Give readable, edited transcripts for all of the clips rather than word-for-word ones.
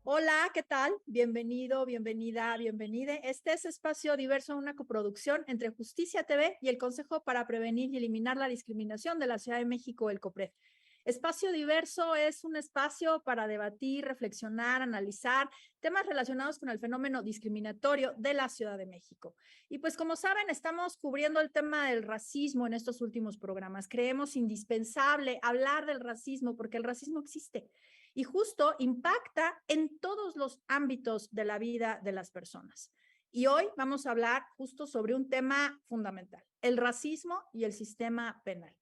Hola, ¿qué tal? Bienvenido, bienvenida, bienvenide. Este es Espacio Diverso, una coproducción entre Justicia TV y el Consejo para Prevenir y Eliminar la Discriminación de la Ciudad de México, el COPRED. Espacio Diverso es un espacio para debatir, reflexionar, analizar temas relacionados con el fenómeno discriminatorio de la Ciudad de México. Y pues como saben, estamos cubriendo el tema del racismo en estos últimos programas. Creemos indispensable hablar del racismo porque el racismo existe y justo impacta en todos los ámbitos de la vida de las personas. Y hoy vamos a hablar justo sobre un tema fundamental, el racismo y el sistema penal.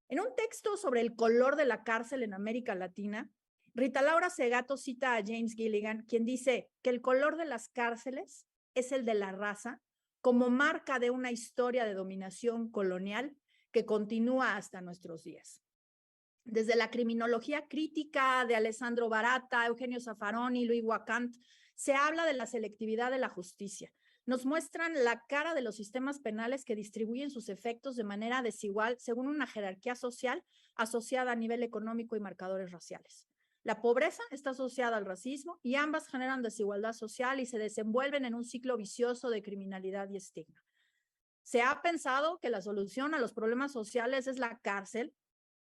En un texto sobre el color de la cárcel en América Latina, Rita Laura Segato cita a James Gilligan, quien dice que el color de las cárceles es el de la raza como marca de una historia de dominación colonial que continúa hasta nuestros días. Desde la criminología crítica de Alessandro Barata, Eugenio Zaffaroni, Louis Wacant, se habla de la selectividad de la justicia. Nos muestran la cara de los sistemas penales que distribuyen sus efectos de manera desigual según una jerarquía social asociada a nivel económico y marcadores raciales. La pobreza está asociada al racismo y ambas generan desigualdad social y se desenvuelven en un ciclo vicioso de criminalidad y estigma. Se ha pensado que la solución a los problemas sociales es la cárcel,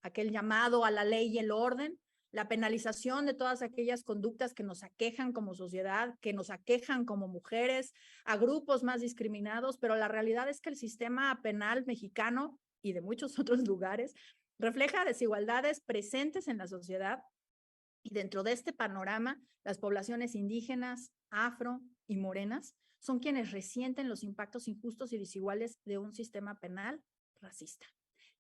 aquel llamado a la ley y el orden, la penalización de todas aquellas conductas que nos aquejan como sociedad, que nos aquejan como mujeres, a grupos más discriminados, pero la realidad es que el sistema penal mexicano y de muchos otros lugares refleja desigualdades presentes en la sociedad y dentro de este panorama, las poblaciones indígenas, afro y morenas son quienes resienten los impactos injustos y desiguales de un sistema penal racista.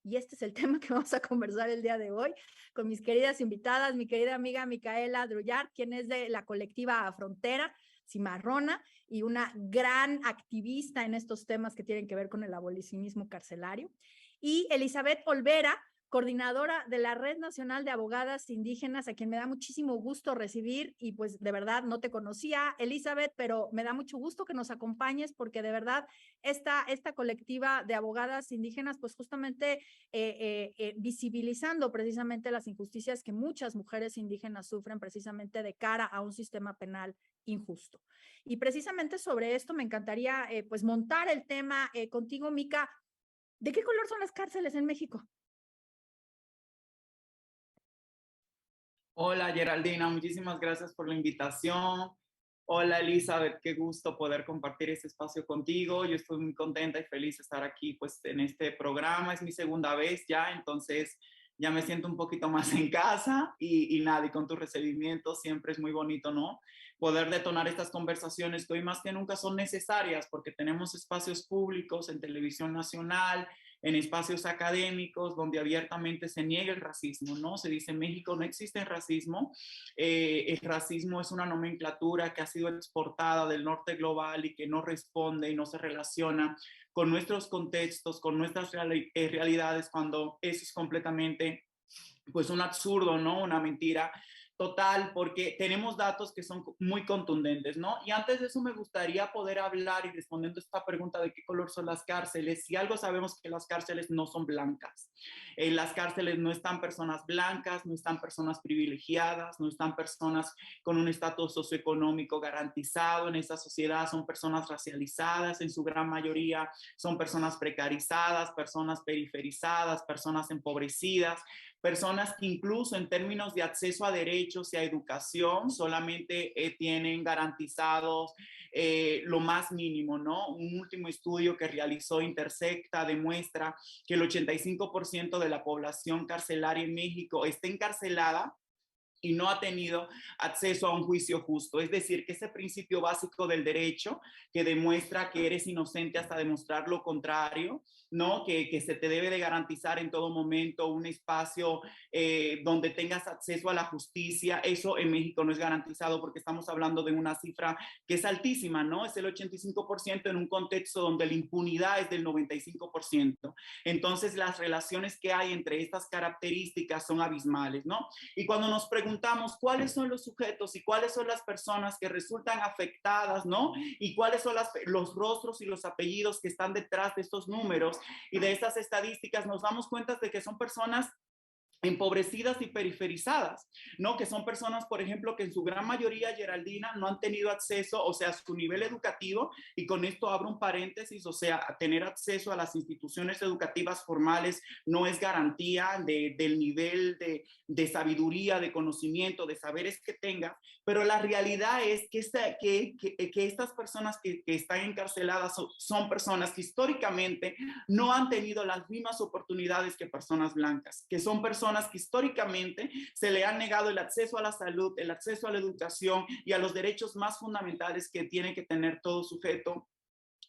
Y este es el tema que vamos a conversar el día de hoy con mis queridas invitadas, mi querida amiga Micaela Drullar, quien es de la colectiva Frontera Cimarrona y una gran activista en estos temas que tienen que ver con el abolicionismo carcelario. Y Elizabeth Olvera, coordinadora de la Red Nacional de Abogadas Indígenas, a quien me da muchísimo gusto recibir y pues de verdad no te conocía, Elizabeth, pero me da mucho gusto que nos acompañes porque de verdad esta colectiva de abogadas indígenas pues justamente visibilizando precisamente las injusticias que muchas mujeres indígenas sufren precisamente de cara a un sistema penal injusto. Y precisamente sobre esto me encantaría pues montar el tema contigo, Mica. ¿De qué color son las cárceles en México? Hola Geraldina, muchísimas gracias por la invitación. Hola Elizabeth, qué gusto poder compartir este espacio contigo. Yo estoy muy contenta y feliz de estar aquí pues en este programa. Es mi segunda vez ya, entonces ya me siento un poquito más en casa y nada, y con tu recibimiento siempre es muy bonito, ¿no? Poder detonar estas conversaciones que hoy más que nunca son necesarias porque tenemos espacios públicos en televisión nacional, en espacios académicos donde abiertamente se niega el racismo, ¿no? Se dice en México no existe racismo, el racismo es una nomenclatura que ha sido exportada del norte global y que no responde y no se relaciona con nuestros contextos, con nuestras realidades, cuando eso es completamente pues un absurdo, ¿no? Una mentira total, porque tenemos datos que son muy contundentes, ¿no? Y antes de eso me gustaría poder hablar y respondiendo a esta pregunta de qué color son las cárceles. Si algo sabemos que las cárceles no son blancas. En las cárceles no están personas blancas, no están personas privilegiadas, no están personas con un estatus socioeconómico garantizado. En esta sociedad son personas racializadas, en su gran mayoría son personas precarizadas, personas periferizadas, personas empobrecidas, personas que incluso en términos de acceso a derechos y a educación solamente tienen garantizados lo más mínimo, ¿no? Un último estudio que realizó Intersecta demuestra que el 85% de la población carcelaria en México está encarcelada y no ha tenido acceso a un juicio justo. Es decir, que ese principio básico del derecho que demuestra que eres inocente hasta demostrar lo contrario, ¿no? Que se te debe de garantizar en todo momento un espacio donde tengas acceso a la justicia, eso en México no es garantizado porque estamos hablando de una cifra que es altísima, ¿no? Es el 85% en un contexto donde la impunidad es del 95%. Entonces, las relaciones que hay entre estas características son abismales, ¿no? Y cuando nos preguntamos cuáles son los sujetos y cuáles son las personas que resultan afectadas, ¿no? Y cuáles son los rostros y los apellidos que están detrás de estos números y de estas estadísticas, nos damos cuenta de que son personas empobrecidas y periferizadas, ¿no? Que son personas, por ejemplo, que en su gran mayoría, Geraldina, no han tenido acceso, o sea, a su nivel educativo, y con esto abro un paréntesis, o sea, tener acceso a las instituciones educativas formales no es garantía del nivel de sabiduría, de conocimiento, de saberes que tenga, pero la realidad es que estas personas que están encarceladas son personas que históricamente no han tenido las mismas oportunidades que personas blancas, que son personas que históricamente se le han negado el acceso a la salud, el acceso a la educación y a los derechos más fundamentales que tiene que tener todo sujeto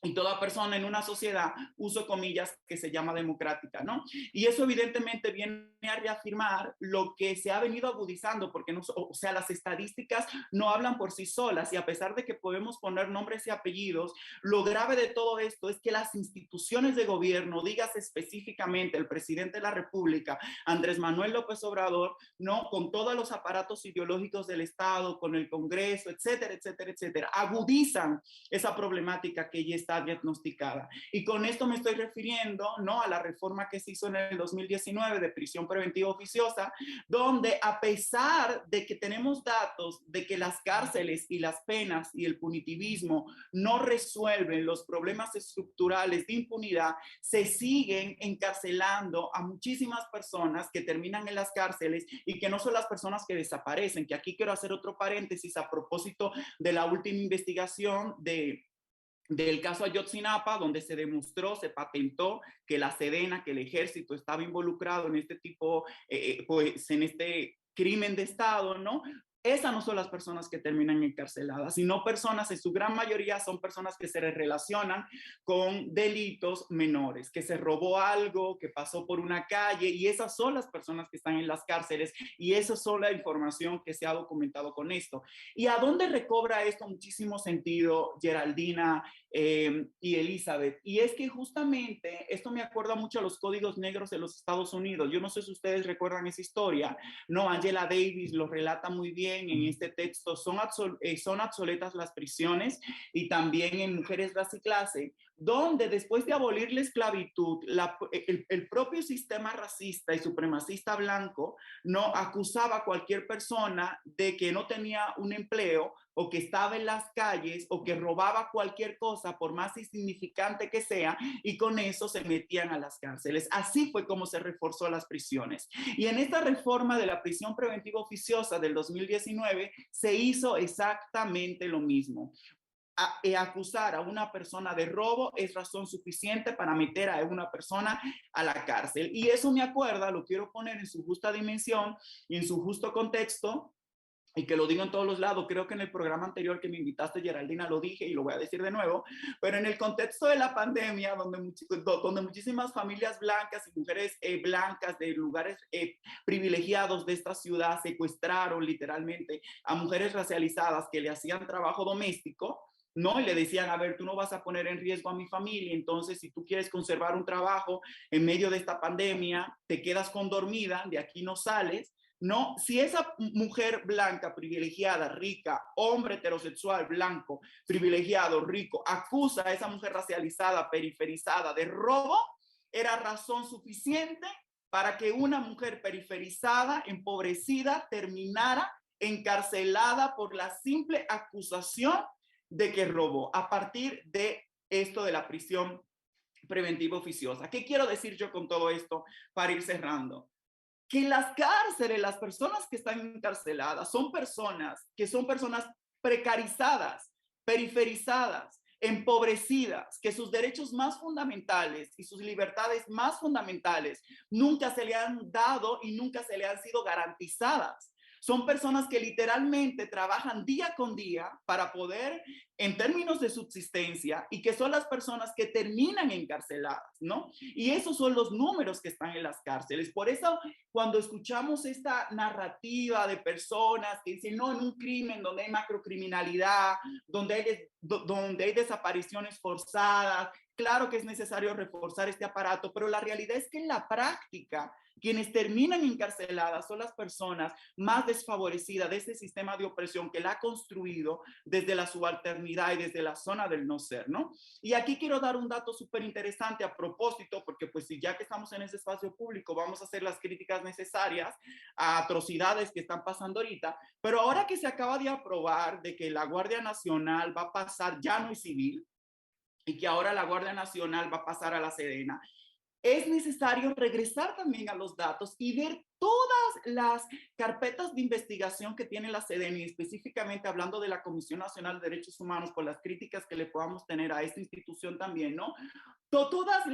y toda persona en una sociedad, uso comillas, que se llama democrática, ¿no? Y eso evidentemente viene a reafirmar lo que se ha venido agudizando, porque no, o sea, las estadísticas no hablan por sí solas, y a pesar de que podemos poner nombres y apellidos, lo grave de todo esto es que las instituciones de gobierno, digas específicamente el presidente de la República, Andrés Manuel López Obrador, ¿no? Con todos los aparatos ideológicos del Estado, con el Congreso, etcétera, etcétera, etcétera, agudizan esa problemática que ya está diagnosticada. Y con esto me estoy refiriendo, ¿no?, a la reforma que se hizo en el 2019 de prisión preventiva oficiosa, donde a pesar de que tenemos datos de que las cárceles y las penas y el punitivismo no resuelven los problemas estructurales de impunidad, se siguen encarcelando a muchísimas personas que terminan en las cárceles y que no son las personas que desaparecen, que aquí quiero hacer otro paréntesis a propósito de la última investigación del caso Ayotzinapa, donde se demostró, se patentó que la Sedena, que el ejército estaba involucrado en este tipo, pues en este crimen de Estado, ¿no? Esas no son las personas que terminan encarceladas, sino personas, en su gran mayoría, son personas que se relacionan con delitos menores, que se robó algo, que pasó por una calle, y esas son las personas que están en las cárceles, y esa es la información que se ha documentado con esto. ¿Y a dónde recobra esto muchísimo sentido, Geraldina y Elizabeth? Y es que justamente esto me acuerda mucho a los códigos negros de los Estados Unidos. Yo no sé si ustedes recuerdan esa historia, ¿no? Angela Davis lo relata muy bien en este texto. Son obsoletas las prisiones, y también en Mujeres, Raza y Clase, donde después de abolir la esclavitud, el propio sistema racista y supremacista blanco no acusaba a cualquier persona de que no tenía un empleo, o que estaba en las calles, o que robaba cualquier cosa, por más insignificante que sea, y con eso se metían a las cárceles. Así fue como se reforzó las prisiones. Y en esta reforma de la prisión preventiva oficiosa del 2019 se hizo exactamente lo mismo. Acusar a una persona de robo es razón suficiente para meter a una persona a la cárcel. Y eso me acuerda, lo quiero poner en su justa dimensión y en su justo contexto, y que lo digo en todos los lados. Creo que en el programa anterior que me invitaste, Geraldina, lo dije y lo voy a decir de nuevo, pero en el contexto de la pandemia, donde muchísimas familias blancas y mujeres blancas de lugares privilegiados de esta ciudad secuestraron literalmente a mujeres racializadas que le hacían trabajo doméstico, ¿no? Y le decían, a ver, tú no vas a poner en riesgo a mi familia, entonces si tú quieres conservar un trabajo en medio de esta pandemia, te quedas condormida, de aquí no sales. No, si esa mujer blanca, privilegiada, rica, hombre heterosexual, blanco, privilegiado, rico, acusa a esa mujer racializada, periferizada de robo, era razón suficiente para que una mujer periferizada, empobrecida, terminara encarcelada por la simple acusación de que robó, a partir de esto de la prisión preventiva oficiosa. ¿Qué quiero decir yo con todo esto para ir cerrando? Que en las cárceles, las personas que están encarceladas son personas precarizadas, periferizadas, empobrecidas, que sus derechos más fundamentales y sus libertades más fundamentales nunca se le han dado y nunca se le han sido garantizadas. Son personas que literalmente trabajan día con día para poder, en términos de subsistencia, y que son las personas que terminan encarceladas, ¿no? Y esos son los números que están en las cárceles. Por eso, cuando escuchamos esta narrativa de personas que dicen, no, en un crimen donde hay macrocriminalidad, donde hay desapariciones forzadas, Claro que es necesario reforzar este aparato, pero la realidad es que en la práctica, quienes terminan encarceladas son las personas más desfavorecidas de este sistema de opresión que la ha construido desde la subalternidad y desde la zona del no ser, ¿no? Y aquí quiero dar un dato súper interesante a propósito, porque pues si ya que estamos en ese espacio público, vamos a hacer las críticas necesarias a atrocidades que están pasando ahorita, pero ahora que se acaba de aprobar de que la Guardia Nacional va a pasar, ya no es civil, y que ahora la Guardia Nacional va a pasar a la Sedena, es necesario regresar también a los datos y ver todas las carpetas de investigación que tiene la SEDENI, específicamente hablando de la Comisión Nacional de Derechos Humanos, por las críticas que le podamos tener a esta institución también, ¿no? Todas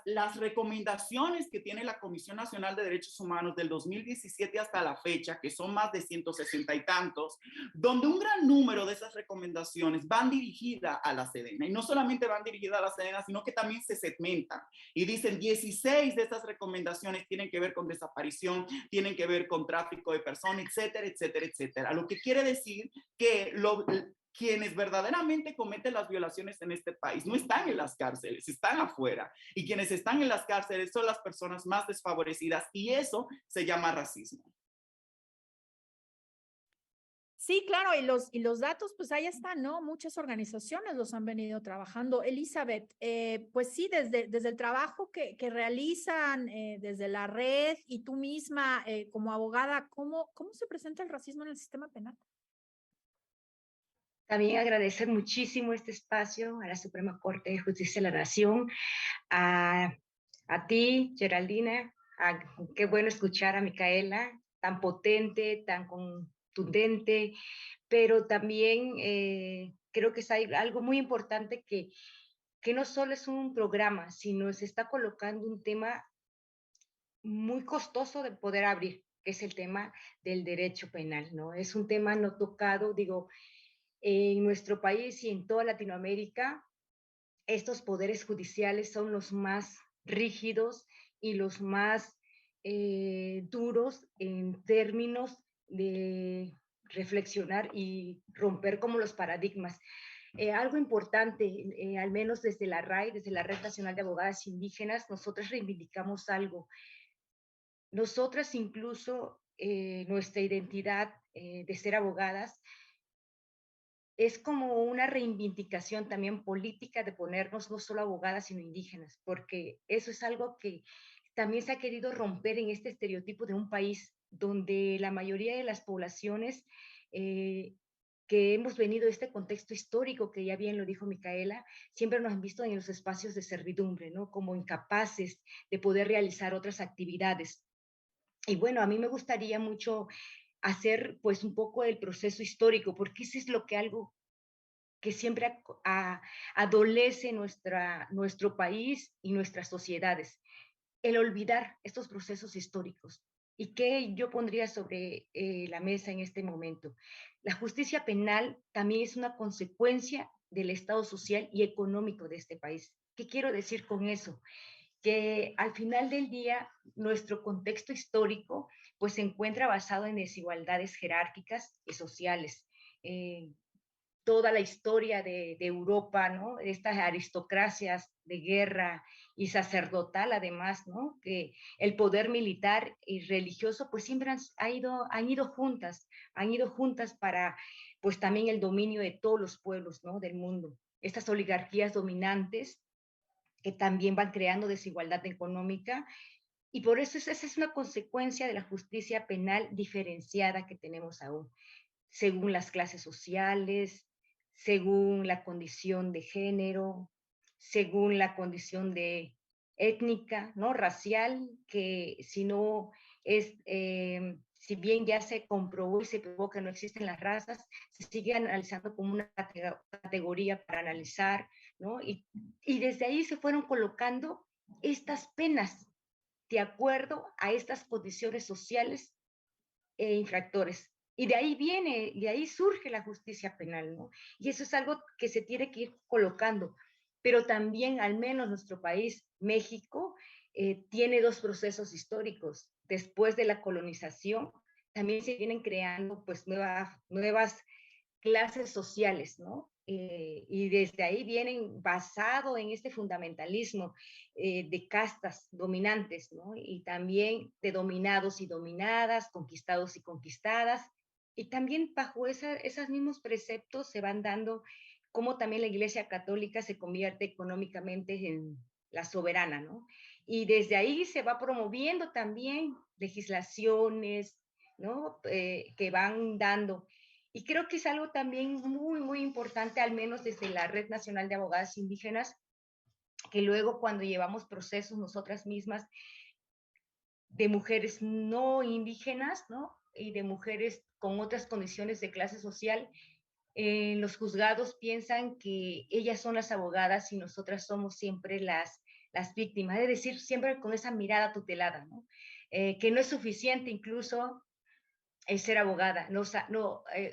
las recomendaciones que tiene la Comisión Nacional de Derechos Humanos del 2017 hasta la fecha, que son más de 160 y tantos, donde un gran número de esas recomendaciones van dirigidas a la Sedena. Y no solamente van dirigidas a la Sedena, sino que también se segmentan. Y dicen 16 de esas recomendaciones tienen que ver con desaparición, tienen que ver con tráfico de personas, etcétera, etcétera, etcétera. Lo que quiere decir que quienes verdaderamente cometen las violaciones en este país no están en las cárceles, están afuera. Y quienes están en las cárceles son las personas más desfavorecidas y eso se llama racismo. Sí, claro, y los datos, pues ahí están, ¿no? Muchas organizaciones los han venido trabajando. Elizabeth, pues sí, desde el trabajo que realizan, desde la red y tú misma como abogada, ¿cómo se presenta el racismo en el sistema penal? También agradecer muchísimo este espacio a la Suprema Corte de Justicia de la Nación, a, a ti, Geraldina, qué bueno escuchar a Micaela, tan potente, tan contundente, pero también creo que es algo muy importante que no solo es un programa, sino se está colocando un tema muy costoso de poder abrir, que es el tema del derecho penal, ¿no? Es un tema no tocado, digo, en nuestro país y en toda Latinoamérica, estos poderes judiciales son los más rígidos y los más duros en términos de reflexionar y romper como los paradigmas. Algo importante, al menos desde la RAI, desde la Red Nacional de Abogadas Indígenas, nosotros reivindicamos algo. Nosotras incluso, nuestra identidad de ser abogadas, es como una reivindicación también política de ponernos no solo abogadas, sino indígenas, porque eso es algo que también se ha querido romper en este estereotipo de un país donde la mayoría de las poblaciones que hemos venido de este contexto histórico, que ya bien lo dijo Micaela, siempre nos han visto en los espacios de servidumbre, ¿no? Como incapaces de poder realizar otras actividades. Y bueno, a mí me gustaría mucho hacer pues un poco el proceso histórico, porque eso es lo que algo que siempre adolece nuestro país y nuestras sociedades, el olvidar estos procesos históricos. ¿Y qué yo pondría sobre la mesa en este momento? La justicia penal también es una consecuencia del estado social y económico de este país. ¿Qué quiero decir con eso? Que al final del día nuestro contexto histórico pues se encuentra basado en desigualdades jerárquicas y sociales. Toda la historia de Europa, ¿no? Estas aristocracias de guerra y sacerdotal además, ¿no? Que el poder militar y religioso pues siempre han ido juntas para pues también el dominio de todos los pueblos, ¿no? Del mundo. Estas oligarquías dominantes que también van creando desigualdad económica y por eso esa es una consecuencia de la justicia penal diferenciada que tenemos aún, según las clases sociales, según la condición de género, según la condición de étnica, ¿no? Racial, que si no es, si bien ya se comprobó y se probó que no existen las razas, se sigue analizando como una categoría para analizar, ¿no? Y desde ahí se fueron colocando estas penas de acuerdo a estas condiciones sociales e infractores. Y de ahí surge la justicia penal, ¿no? Y eso es algo que se tiene que ir colocando. Pero también, al menos nuestro país, México, tiene dos procesos históricos. Después de la colonización, también se vienen creando pues nuevas clases sociales, ¿no? y desde ahí vienen basado en este fundamentalismo de castas dominantes, ¿no? Y también de dominados y dominadas, conquistados y conquistadas, y también bajo esos mismos preceptos se van dando cómo también la Iglesia Católica se convierte económicamente en la soberana, ¿no? Y desde ahí se va promoviendo también legislaciones, ¿no? Que van dando. Y creo que es algo también muy, muy importante, al menos desde la Red Nacional de Abogadas Indígenas, que luego cuando llevamos procesos nosotras mismas de mujeres no indígenas, ¿no? Y de mujeres con otras condiciones de clase social, los juzgados piensan que ellas son las abogadas y nosotras somos siempre las víctimas, es decir, siempre con esa mirada tutelada, ¿no? Que no es suficiente incluso ser abogada.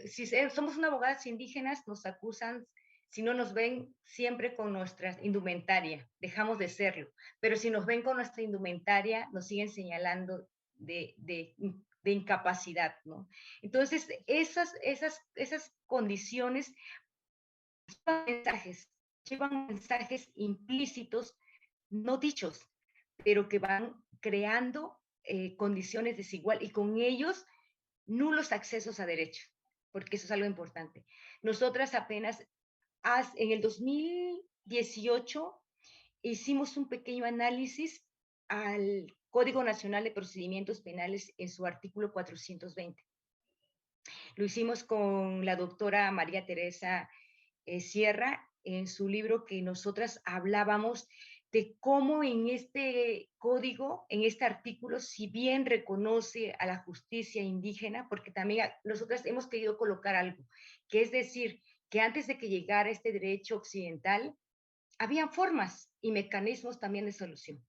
Si somos una abogadas indígenas, nos acusan, si no nos ven siempre con nuestra indumentaria, dejamos de serlo. Pero si nos ven con nuestra indumentaria, nos siguen señalando de incapacidad, ¿no? Entonces, esas condiciones llevan mensajes implícitos, no dichos, pero que van creando condiciones desiguales y con ellos nulos accesos a derechos, porque eso es algo importante. Nosotras apenas en el 2018 hicimos un pequeño análisis al Código Nacional de Procedimientos Penales en su artículo 420. Lo hicimos con la doctora María Teresa Sierra en su libro que nosotras hablábamos de cómo en este código, en este artículo, si bien reconoce a la justicia indígena, porque también nosotras hemos querido colocar algo, que es decir, que antes de que llegara este derecho occidental, habían formas y mecanismos también de solución.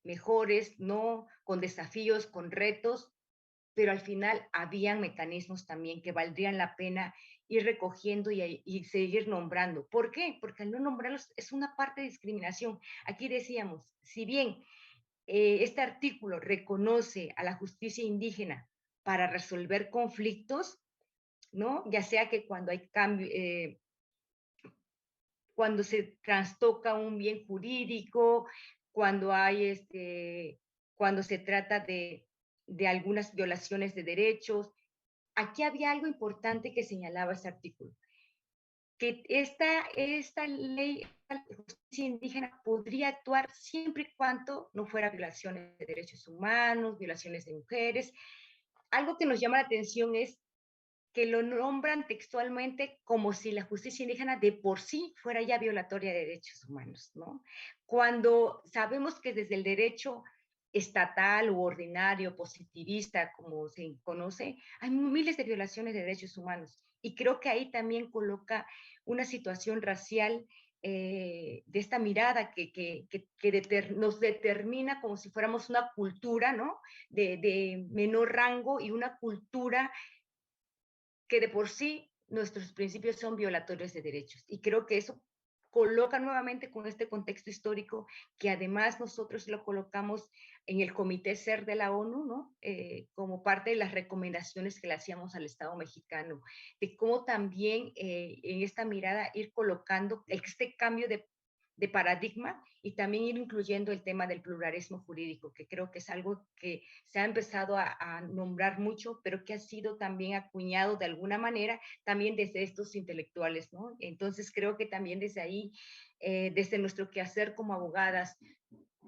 Mejores, no, con desafíos, con retos, pero al final habían mecanismos también que valdrían la pena ir recogiendo y seguir nombrando. ¿Por qué? Porque al no nombrarlos es una parte de discriminación. Aquí decíamos, si bien este artículo reconoce a la justicia indígena para resolver conflictos, ¿no? Ya sea que cuando hay cambio, cuando se trastoca un bien jurídico, cuando hay cuando se trata de algunas violaciones de derechos. Aquí había algo importante que señalaba ese artículo, que esta ley de justicia indígena podría actuar siempre y cuando no fuera violaciones de derechos humanos, violaciones de mujeres. Algo que nos llama la atención es que lo nombran textualmente como si la justicia indígena de por sí fuera ya violatoria de derechos humanos, ¿no? Cuando sabemos que desde el derecho estatal o ordinario, positivista, como se conoce, hay miles de violaciones de derechos humanos. Y creo que ahí también coloca una situación racial de esta mirada nos determina como si fuéramos una cultura, ¿no? De menor rango y una cultura que de por sí nuestros principios son violatorios de derechos. Y creo que eso coloca nuevamente con este contexto histórico, que además nosotros lo colocamos en el Comité CER de la ONU, ¿no? Como parte de las recomendaciones que le hacíamos al Estado mexicano, de cómo también en esta mirada ir colocando este cambio de paradigma y también ir incluyendo el tema del pluralismo jurídico, que creo que es algo que se ha empezado a nombrar mucho, pero que ha sido también acuñado de alguna manera también desde estos intelectuales, ¿no? Entonces creo que también desde ahí, desde nuestro quehacer como abogadas,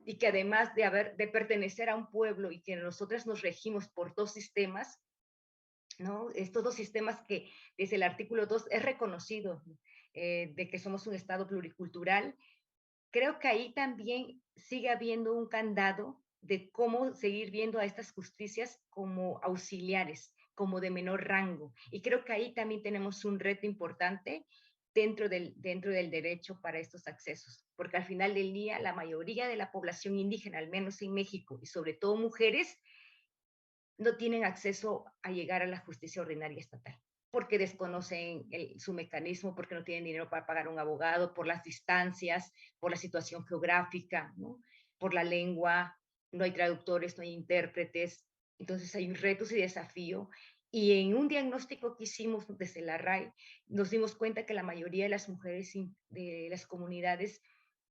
y que además de pertenecer a un pueblo y que nosotras nos regimos por dos sistemas, ¿no? Estos dos sistemas que desde el artículo 2 es reconocido, de que somos un Estado pluricultural. Creo que ahí también sigue habiendo un candado de cómo seguir viendo a estas justicias como auxiliares, como de menor rango. Y creo que ahí también tenemos un reto importante dentro del derecho para estos accesos, porque al final del día la mayoría de la población indígena, al menos en México, y sobre todo mujeres, no tienen acceso a llegar a la justicia ordinaria estatal, porque desconocen su mecanismo, porque no tienen dinero para pagar un abogado, por las distancias, por la situación geográfica, ¿no? Por la lengua, no hay traductores, no hay intérpretes. Entonces hay retos y desafío. Y en un diagnóstico que hicimos desde la RAI, nos dimos cuenta que la mayoría de las mujeres de las comunidades,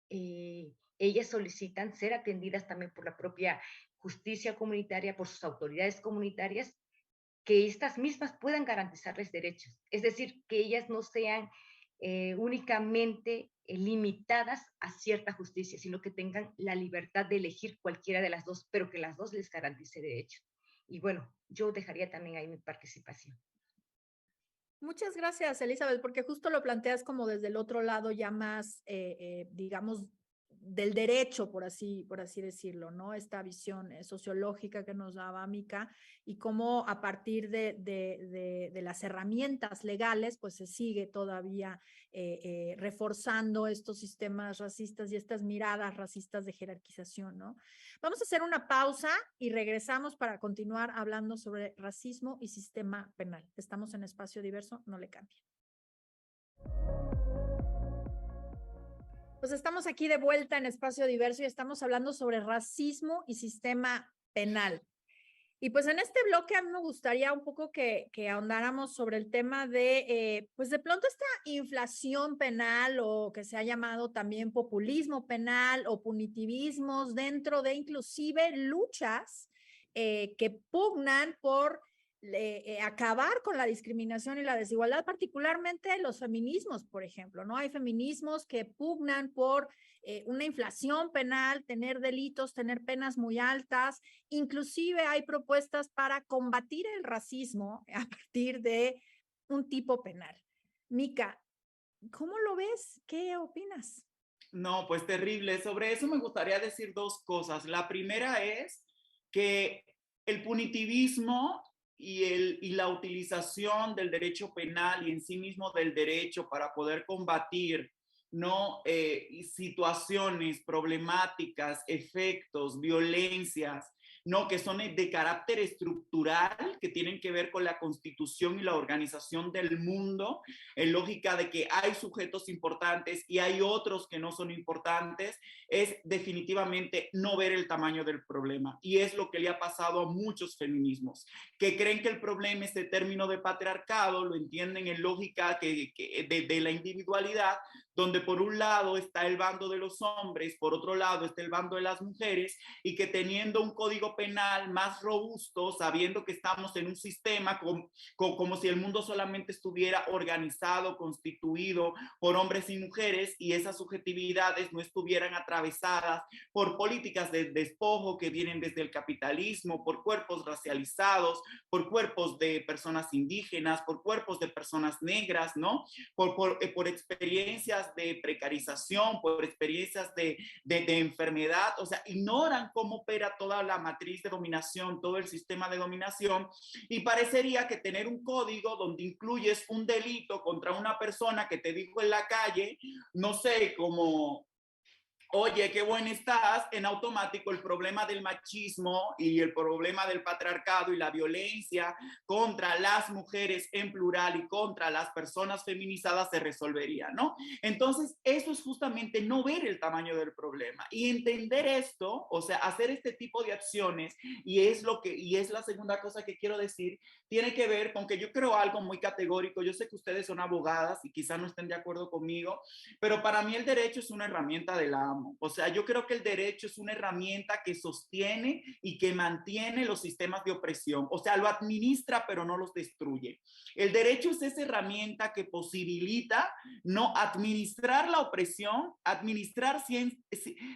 ellas solicitan ser atendidas también por la propia justicia comunitaria, por sus autoridades comunitarias, que estas mismas puedan garantizarles derechos. Es decir, que ellas no sean únicamente limitadas a cierta justicia, sino que tengan la libertad de elegir cualquiera de las dos, pero que las dos les garantice derechos. Y bueno, yo dejaría también ahí mi participación. Muchas gracias, Elizabeth, porque justo lo planteas como desde el otro lado ya más, digamos, del derecho, por así decirlo, ¿no? Esta visión sociológica que nos daba Mica y cómo a partir de las herramientas legales, pues se sigue todavía reforzando estos sistemas racistas y estas miradas racistas de jerarquización, ¿no? Vamos a hacer una pausa y regresamos para continuar hablando sobre racismo y sistema penal. Estamos en Espacio Diverso, no le cambie. Pues estamos aquí de vuelta en Espacio Diverso y estamos hablando sobre racismo y sistema penal. Y pues en este bloque a mí me gustaría un poco que ahondáramos sobre el tema de, pues de pronto esta inflación penal o que se ha llamado también populismo penal o punitivismos dentro de inclusive luchas que pugnan por acabar con la discriminación y la desigualdad, particularmente los feminismos, por ejemplo, ¿no? Hay feminismos que pugnan por una inflación penal, tener delitos, tener penas muy altas. Inclusive hay propuestas para combatir el racismo a partir de un tipo penal. Mica, ¿cómo lo ves? ¿Qué opinas? No, pues terrible. Sobre eso me gustaría decir dos cosas. La primera es que el punitivismo y la utilización del derecho penal y en sí mismo del derecho para poder combatir no situaciones problemáticas, efectos, violencias, no que son de carácter estructural, que tienen que ver con la constitución y la organización del mundo, en lógica de que hay sujetos importantes y hay otros que no son importantes, es definitivamente no ver el tamaño del problema. Y es lo que le ha pasado a muchos feminismos, que creen que el problema, este término de patriarcado, lo entienden en lógica de la individualidad, donde por un lado está el bando de los hombres, por otro lado está el bando de las mujeres, y que teniendo un código penal más robusto, sabiendo que estamos en un sistema como si el mundo solamente estuviera organizado, constituido por hombres y mujeres, y esas subjetividades no estuvieran atravesadas por políticas de despojo que vienen desde el capitalismo, por cuerpos racializados, por cuerpos de personas indígenas, por cuerpos de personas negras, ¿no? Por experiencias de precarización, por experiencias de enfermedad, o sea, ignoran cómo opera toda la matriz de dominación, todo el sistema de dominación, y parecería que tener un código donde incluyes un delito contra una persona que te dijo en la calle, no sé, como oye, qué buena estás, en automático el problema del machismo y el problema del patriarcado y la violencia contra las mujeres en plural y contra las personas feminizadas se resolvería, ¿no? Entonces, eso es justamente no ver el tamaño del problema y entender esto, o sea, hacer este tipo de acciones, y es la segunda cosa que quiero decir, tiene que ver con que yo creo algo muy categórico. Yo sé que ustedes son abogadas y quizás no estén de acuerdo conmigo, pero para mí el derecho es una herramienta del amo. O sea, yo creo que el derecho es una herramienta que sostiene y que mantiene los sistemas de opresión. O sea, lo administra, pero no los destruye. El derecho es esa herramienta que posibilita no administrar la opresión, administrar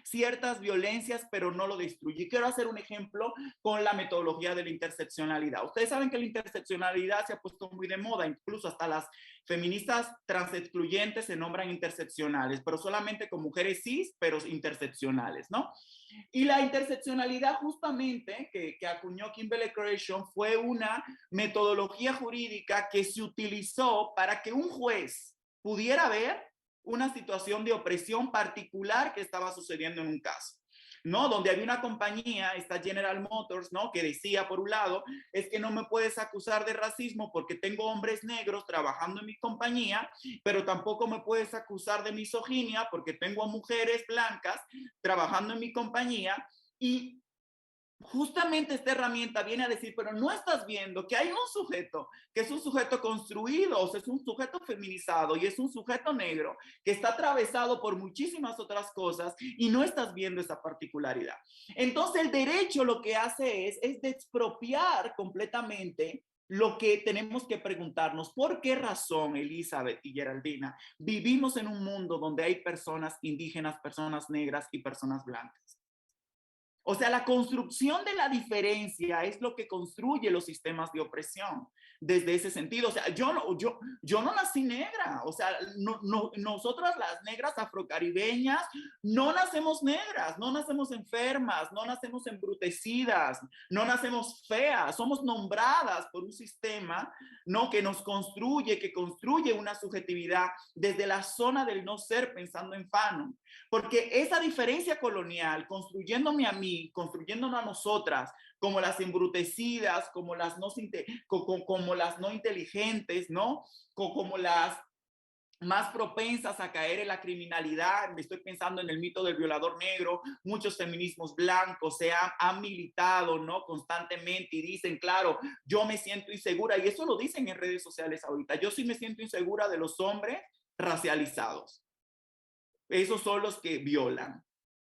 ciertas violencias, pero no lo destruye. Quiero hacer un ejemplo con la metodología de la interseccionalidad. Ustedes saben que la interseccionalidad se ha puesto muy de moda, incluso hasta las feministas transexcluyentes se nombran interseccionales, pero solamente con mujeres cis, pero interseccionales, ¿no? Y la interseccionalidad justamente que acuñó Kimberlé Crenshaw fue una metodología jurídica que se utilizó para que un juez pudiera ver una situación de opresión particular que estaba sucediendo en un caso. ¿No? Donde había una compañía, esta General Motors, ¿no? Que decía, por un lado, es que no me puedes acusar de racismo porque tengo hombres negros trabajando en mi compañía, pero tampoco me puedes acusar de misoginia porque tengo a mujeres blancas trabajando en mi compañía. Y justamente esta herramienta viene a decir, pero no estás viendo que hay un sujeto, que es un sujeto construido, o sea, es un sujeto feminizado y es un sujeto negro que está atravesado por muchísimas otras cosas y no estás viendo esa particularidad. Entonces el derecho lo que hace es de expropiar completamente lo que tenemos que preguntarnos. ¿Por qué razón, Elizabeth y Geraldina, vivimos en un mundo donde hay personas indígenas, personas negras y personas blancas? O sea, la construcción de la diferencia es lo que construye los sistemas de opresión desde ese sentido. O sea, yo no nací negra. O sea, nosotras las negras afrocaribeñas no nacemos negras, no nacemos enfermas, no nacemos embrutecidas, no nacemos feas. Somos nombradas por un sistema, ¿no? Que nos construye, que construye una subjetividad desde la zona del no ser, pensando en Fanon. Porque esa diferencia colonial, construyéndome a mí, construyéndonos a nosotras, como las embrutecidas, como las no inteligentes, ¿no? Como las más propensas a caer en la criminalidad. Me estoy pensando en el mito del violador negro. Muchos feminismos blancos se han militado, ¿no? Constantemente y dicen, claro, yo me siento insegura, y eso lo dicen en redes sociales ahorita. Yo sí me siento insegura de los hombres racializados. Esos son los que violan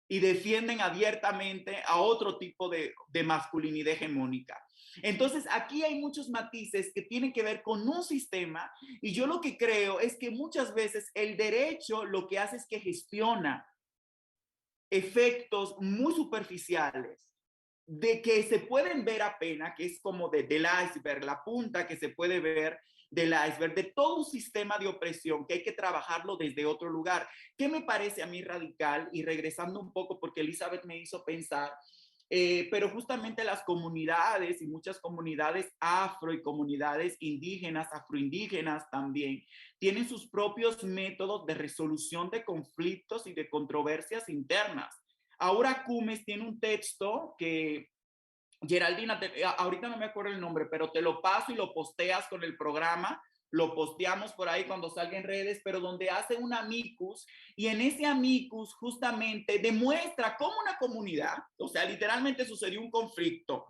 y defienden abiertamente a otro tipo de masculinidad hegemónica. Entonces, aquí hay muchos matices que tienen que ver con un sistema, y yo lo que creo es que muchas veces el derecho lo que hace es que gestiona efectos muy superficiales de que se pueden ver apenas, que es como del iceberg, la punta que se puede ver del iceberg, de todo un sistema de opresión que hay que trabajarlo desde otro lugar. ¿Qué me parece a mí radical? Y regresando un poco, porque Elizabeth me hizo pensar, pero justamente las comunidades y muchas comunidades afro y comunidades indígenas, afroindígenas también, tienen sus propios métodos de resolución de conflictos y de controversias internas. Ahora Cumes tiene un texto que, Geraldina, ahorita no me acuerdo el nombre, pero te lo paso y lo posteas con el programa, lo posteamos por ahí cuando salga en redes, pero donde hace un amicus, y en ese amicus justamente demuestra cómo una comunidad, o sea, literalmente sucedió un conflicto,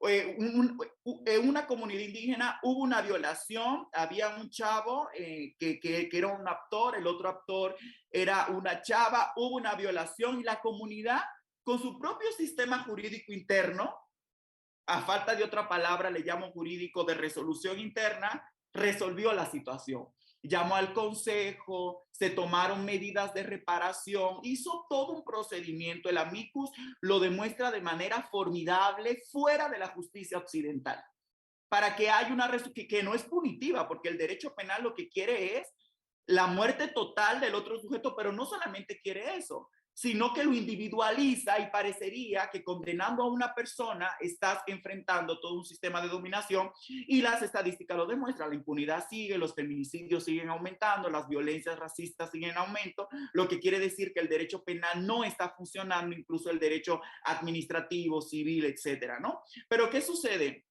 en una comunidad indígena hubo una violación, había un chavo que era un actor, el otro actor era una chava, hubo una violación y la comunidad con su propio sistema jurídico interno, a falta de otra palabra le llamo jurídico de resolución interna, resolvió la situación. Llamó al consejo, se tomaron medidas de reparación, hizo todo un procedimiento. El amicus lo demuestra de manera formidable fuera de la justicia occidental, para que haya una que no es punitiva, porque el derecho penal lo que quiere es la muerte total del otro sujeto, pero no solamente quiere eso, sino que lo individualiza, y parecería que condenando a una persona estás enfrentando todo un sistema de dominación, y las estadísticas lo demuestran. La impunidad sigue, los feminicidios siguen aumentando, las violencias racistas siguen en aumento, lo que quiere decir que el derecho penal no está funcionando, incluso el derecho administrativo, civil, etcétera, ¿no? Pero ¿qué sucede?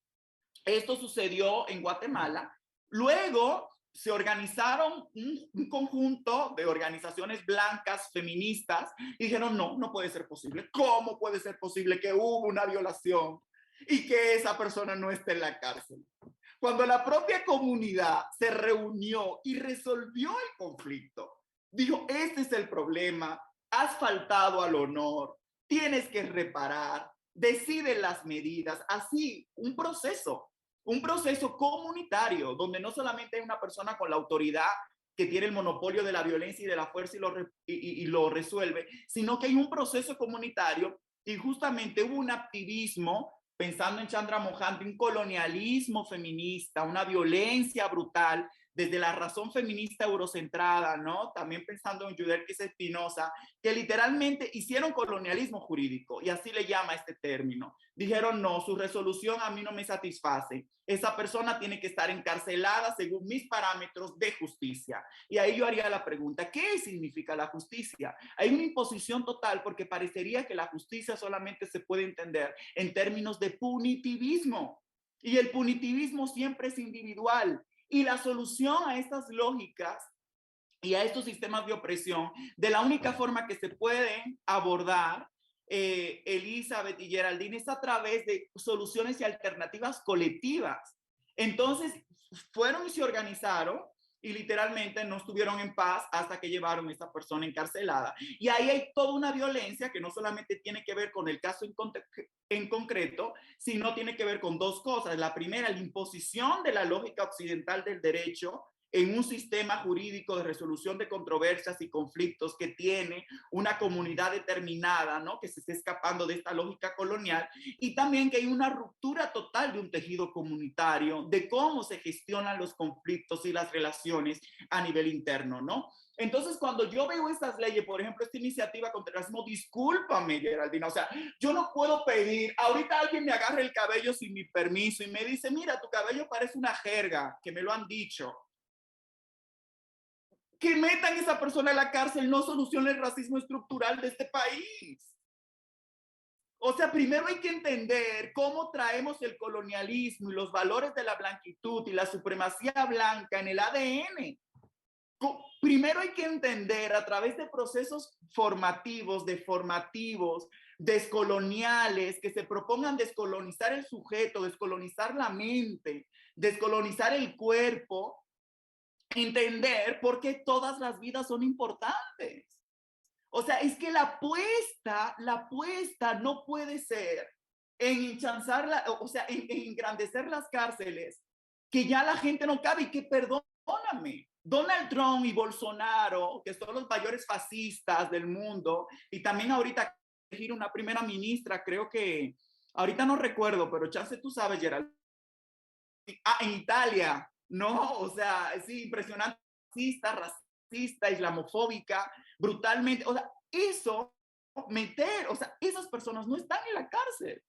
Esto sucedió en Guatemala. Luego se organizaron un conjunto de organizaciones blancas, feministas, y dijeron, no, no puede ser posible. ¿Cómo puede ser posible que hubo una violación y que esa persona no esté en la cárcel? Cuando la propia comunidad se reunió y resolvió el conflicto, dijo, este es el problema, has faltado al honor, tienes que reparar, deciden las medidas, así un proceso comunitario, donde no solamente hay una persona con la autoridad que tiene el monopolio de la violencia y de la fuerza y lo resuelve, sino que hay un proceso comunitario, y justamente hubo un activismo, pensando en Chandra Mohanty, un colonialismo feminista, una violencia brutal desde la razón feminista eurocentrada, ¿no? También pensando en Yudelkis Espinosa, que literalmente hicieron colonialismo jurídico, y así le llama este término. Dijeron, no, su resolución a mí no me satisface. Esa persona tiene que estar encarcelada según mis parámetros de justicia. Y ahí yo haría la pregunta, ¿qué significa la justicia? Hay una imposición total, porque parecería que la justicia solamente se puede entender en términos de punitivismo. Y el punitivismo siempre es individual. Y la solución a estas lógicas y a estos sistemas de opresión, de la única forma que se pueden abordar, Elizabeth y Geraldine, es a través de soluciones y alternativas colectivas. Entonces, fueron y se organizaron y literalmente no estuvieron en paz hasta que llevaron a esta persona encarcelada. Y ahí hay toda una violencia que no solamente tiene que ver con el caso en concreto, sino tiene que ver con dos cosas. La primera, la imposición de la lógica occidental del derecho en un sistema jurídico de resolución de controversias y conflictos que tiene una comunidad determinada, ¿no? Que se está escapando de esta lógica colonial, y también que hay una ruptura total de un tejido comunitario, de cómo se gestionan los conflictos y las relaciones a nivel interno, ¿no? Entonces, cuando yo veo estas leyes, por ejemplo, esta iniciativa contra el racismo, discúlpame, Geraldina, o sea, yo no puedo pedir, ahorita alguien me agarra el cabello sin mi permiso y me dice, mira, tu cabello parece una jerga, que me lo han dicho. Que metan a esa persona en la cárcel no soluciona el racismo estructural de este país. O sea, primero hay que entender cómo traemos el colonialismo y los valores de la blanquitud y la supremacía blanca en el ADN. Primero hay que entender a través de procesos formativos, deformativos, descoloniales, que se propongan descolonizar el sujeto, descolonizar la mente, descolonizar el cuerpo, entender por qué todas las vidas son importantes. O sea, es que la apuesta no puede ser en enchanzar, o sea, en engrandecer las cárceles, que ya la gente no cabe y que, perdóname, Donald Trump y Bolsonaro, que son los mayores fascistas del mundo, y también ahorita elegir una primera ministra, creo que, ahorita no recuerdo, pero chance tú sabes, Gerald, en Italia, ¿no? O sea, sí, impresionante, racista, islamofóbica, brutalmente, o sea, eso, meter, o sea, esas personas no están en la cárcel.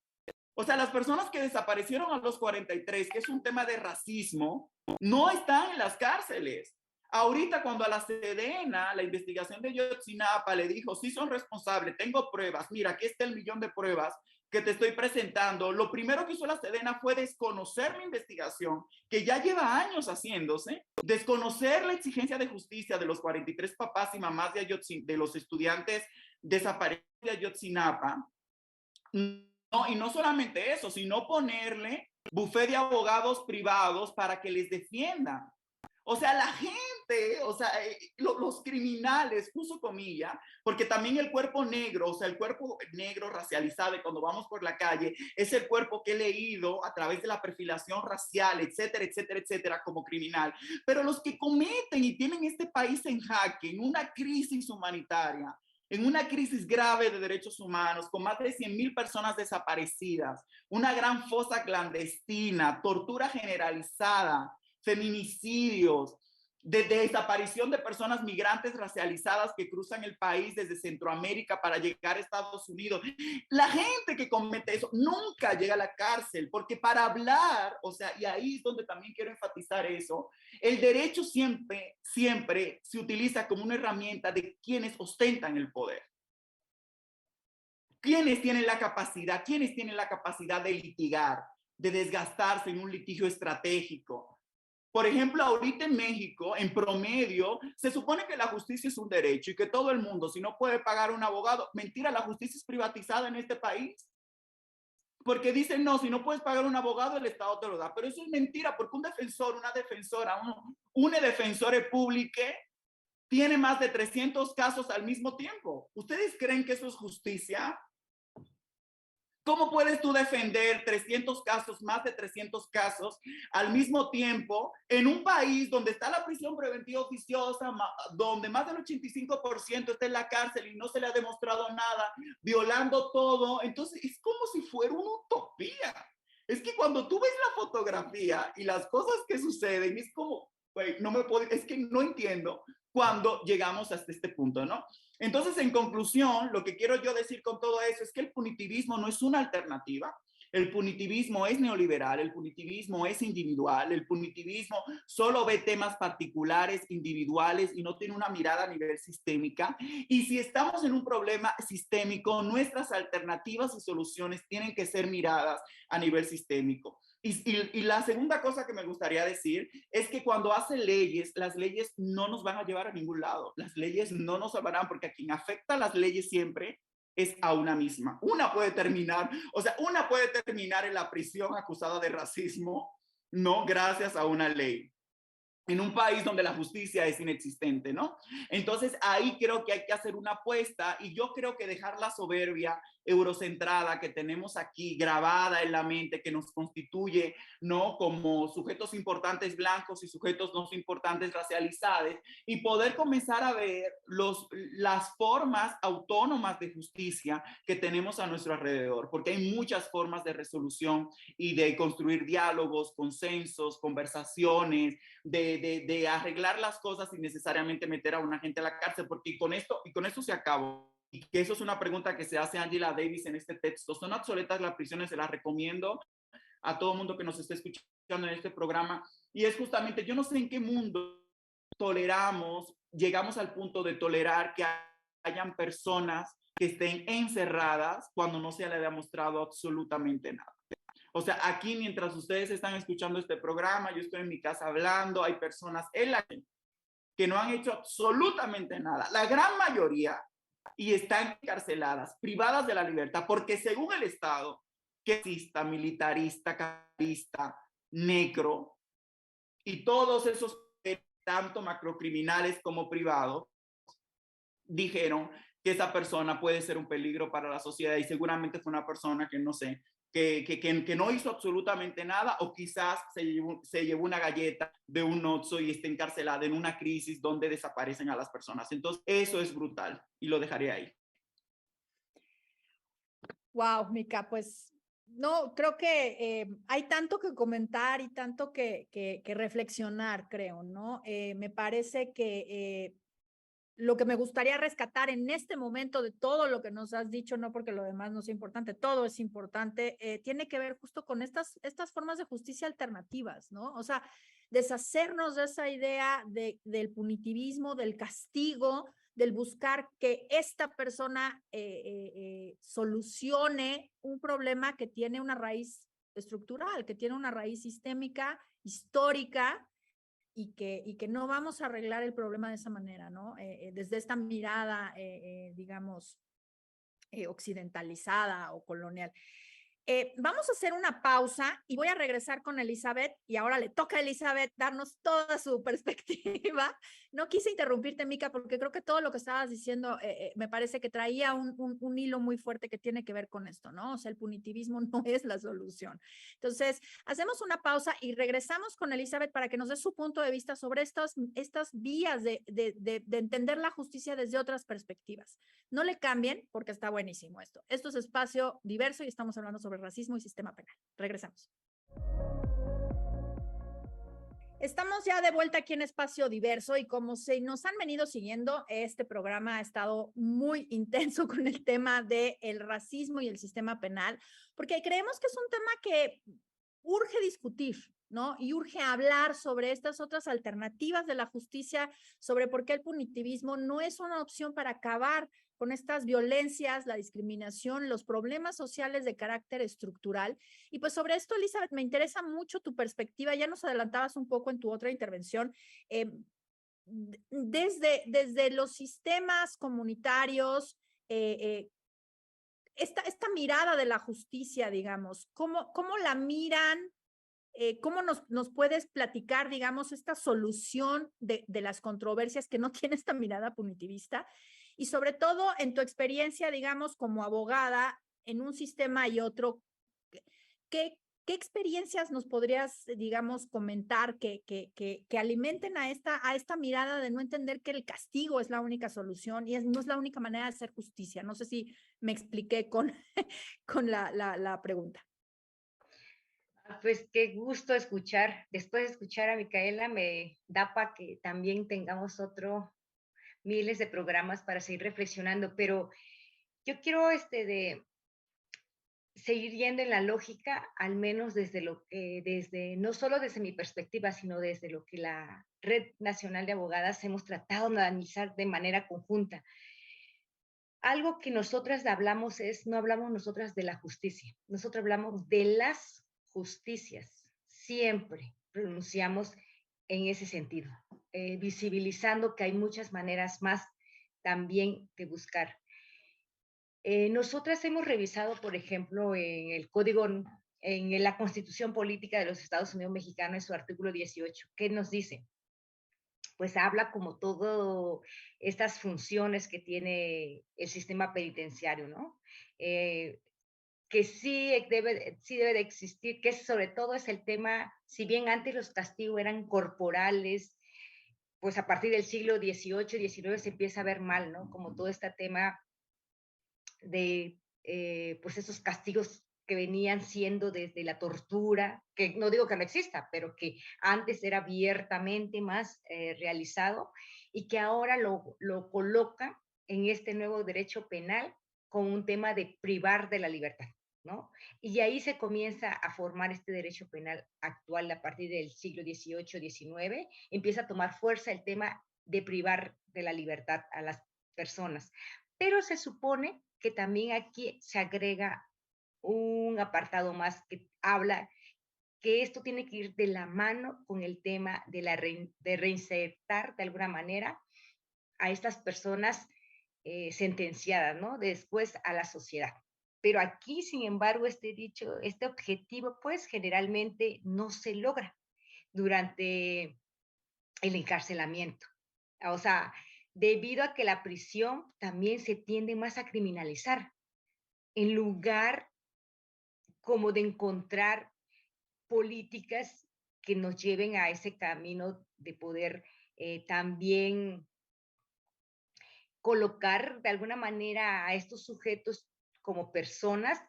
O sea, las personas que desaparecieron a los 43, que es un tema de racismo, no están en las cárceles. Ahorita cuando a la Sedena, la investigación de Ayotzinapa le dijo, sí son responsables, tengo pruebas, mira, aquí está el millón de pruebas que te estoy presentando, lo primero que hizo la Sedena fue desconocer la investigación, que ya lleva años haciéndose, desconocer la exigencia de justicia de los 43 papás y mamás de los estudiantes desaparecidos de Ayotzinapa. No, y no solamente eso, sino ponerle bufete de abogados privados para que les defiendan. O sea, la gente, o sea, los criminales, puso comilla, porque también el cuerpo negro, o sea, el cuerpo negro racializado, cuando vamos por la calle, es el cuerpo que he leído a través de la perfilación racial, etcétera, etcétera, etcétera, como criminal. Pero los que cometen y tienen este país en jaque, en una crisis humanitaria, en una crisis grave de derechos humanos, con más de 100,000 personas desaparecidas, una gran fosa clandestina, tortura generalizada, feminicidios, de desaparición de personas migrantes racializadas que cruzan el país desde Centroamérica para llegar a Estados Unidos. La gente que comete eso nunca llega a la cárcel, porque para hablar, o sea, y ahí es donde también quiero enfatizar eso, el derecho siempre se utiliza como una herramienta de quienes ostentan el poder. ¿Quiénes tienen la capacidad? ¿Quiénes tienen la capacidad de litigar, de desgastarse en un litigio estratégico? Por ejemplo, ahorita en México, en promedio, se supone que la justicia es un derecho y que todo el mundo, si no puede pagar un abogado, mentira, la justicia es privatizada en este país. Porque dicen, no, si no puedes pagar un abogado, el Estado te lo da. Pero eso es mentira, porque un defensor, una defensora, una defensora pública tiene más de 300 casos al mismo tiempo. ¿Ustedes creen que eso es justicia? ¿Cómo puedes tú defender 300 casos, más de 300 casos al mismo tiempo en un país donde está la prisión preventiva oficiosa, donde más del 85% está en la cárcel y no se le ha demostrado nada, violando todo? Entonces es como si fuera una utopía. Es que cuando tú ves la fotografía y las cosas que suceden, es como, güey, no me puedo, es que no entiendo cuando llegamos hasta este punto, ¿no? Entonces, en conclusión, lo que quiero yo decir con todo eso es que el punitivismo no es una alternativa. El punitivismo es neoliberal, el punitivismo es individual, el punitivismo solo ve temas particulares, individuales y no tiene una mirada a nivel sistémica. Y si estamos en un problema sistémico, nuestras alternativas y soluciones tienen que ser miradas a nivel sistémico. Y la segunda cosa que me gustaría decir es que cuando hacen leyes, las leyes no nos van a llevar a ningún lado. Las leyes no nos salvarán, porque a quien afecta las leyes siempre es a una misma. Una puede terminar en la prisión acusada de racismo, no gracias a una ley, en un país donde la justicia es inexistente, ¿no? Entonces ahí creo que hay que hacer una apuesta, y yo creo que dejar la soberbia eurocentrada que tenemos aquí grabada en la mente, que nos constituye, ¿no?, como sujetos importantes blancos y sujetos no importantes racializados, y poder comenzar a ver las formas autónomas de justicia que tenemos a nuestro alrededor, porque hay muchas formas de resolución y de construir diálogos, consensos, conversaciones, de arreglar las cosas sin necesariamente meter a una gente a la cárcel, porque con esto se acabó. Y que eso es una pregunta que se hace Angela Davis en este texto. ¿Son obsoletas las prisiones? Se las recomiendo a todo el mundo que nos esté escuchando en este programa. Y es justamente, yo no sé en qué mundo llegamos al punto de tolerar que hayan personas que estén encerradas cuando no se le ha demostrado absolutamente nada. O sea, aquí mientras ustedes están escuchando este programa, yo estoy en mi casa hablando, hay personas en la que no han hecho absolutamente nada, la gran mayoría, y están encarceladas, privadas de la libertad, porque según el Estado, que exista militarista, capitalista, negro, y todos esos, tanto macrocriminales como privados, dijeron que esa persona puede ser un peligro para la sociedad, y seguramente fue una persona que no sé, que no hizo absolutamente nada, o quizás se llevó una galleta de un Oxxo y está encarcelada en una crisis donde desaparecen a las personas. Entonces, eso es brutal, y lo dejaré ahí. Wow, Mica, pues no, creo que hay tanto que comentar y tanto que reflexionar, creo, ¿no? Me parece que lo que me gustaría rescatar en este momento de todo lo que nos has dicho, no porque lo demás no sea importante, todo es importante, tiene que ver justo con estas formas de justicia alternativas, ¿no? O sea, deshacernos de esa idea del punitivismo, del castigo, del buscar que esta persona solucione un problema que tiene una raíz estructural, que tiene una raíz sistémica, histórica, y que no vamos a arreglar el problema de esa manera, ¿no? Desde esta mirada, digamos, occidentalizada o colonial. Vamos a hacer una pausa y voy a regresar con Elizabeth, y ahora le toca a Elizabeth darnos toda su perspectiva. No quise interrumpirte, Mica, porque creo que todo lo que estabas diciendo me parece que traía un hilo muy fuerte que tiene que ver con esto, ¿no? O sea, el punitivismo no es la solución. Entonces, hacemos una pausa y regresamos con Elizabeth para que nos dé su punto de vista sobre estas vías de entender la justicia desde otras perspectivas. No le cambien porque está buenísimo esto. Esto es Espacio Diverso y estamos hablando sobre racismo y sistema penal. Regresamos. Estamos ya de vuelta aquí en Espacio Diverso, y como se nos han venido siguiendo, este programa ha estado muy intenso con el tema del racismo y el sistema penal, porque creemos que es un tema que urge discutir, ¿no? Y urge hablar sobre estas otras alternativas de la justicia, sobre por qué el punitivismo no es una opción para acabar con estas violencias, la discriminación, los problemas sociales de carácter estructural. Y pues sobre esto, Elizabeth, me interesa mucho tu perspectiva. Ya nos adelantabas un poco en tu otra intervención. Desde los sistemas comunitarios, esta mirada de la justicia, digamos, ¿cómo la miran? ¿Cómo nos puedes platicar, digamos, esta solución de las controversias que no tiene esta mirada punitivista? Y sobre todo, en tu experiencia, digamos, como abogada en un sistema y otro, ¿qué experiencias nos podrías, digamos, comentar que alimenten a esta mirada de no entender que el castigo es la única solución y no es la única manera de hacer justicia? No sé si me expliqué con la pregunta. Pues qué gusto escuchar. Después de escuchar a Micaela, me da para que también tengamos miles de programas para seguir reflexionando, pero yo quiero seguir yendo en la lógica, al menos no solo desde mi perspectiva, sino desde lo que la Red Nacional de Abogadas hemos tratado de analizar de manera conjunta. Algo que nosotras no hablamos nosotras de la justicia, nosotros hablamos de las justicias. Siempre pronunciamos en ese sentido, visibilizando que hay muchas maneras más también de buscar. Nosotras hemos revisado, por ejemplo, en el código, en la Constitución Política de los Estados Unidos Mexicanos, en su artículo 18, ¿qué nos dice? Pues habla como todo estas funciones que tiene el sistema penitenciario, ¿no? Que sí debe de existir, que sobre todo es el tema, si bien antes los castigos eran corporales, pues a partir del siglo XVIII, XIX se empieza a ver mal, ¿no? Como todo este tema de, pues esos castigos que venían siendo desde la tortura, que no digo que no exista, pero que antes era abiertamente más realizado y que ahora lo coloca en este nuevo derecho penal con un tema de privar de la libertad, ¿no? Y ahí se comienza a formar este derecho penal actual a partir del siglo XVIII, XIX, empieza a tomar fuerza el tema de privar de la libertad a las personas. Pero se supone que también aquí se agrega un apartado más que habla que esto tiene que ir de la mano con el tema de, de reinsertar de alguna manera a estas personas sentenciadas, ¿no? Después a la sociedad. Pero aquí, sin embargo, este objetivo, pues generalmente no se logra durante el encarcelamiento. O sea, debido a que la prisión también se tiende más a criminalizar, en lugar como de encontrar políticas que nos lleven a ese camino de poder también colocar de alguna manera a estos sujetos como personas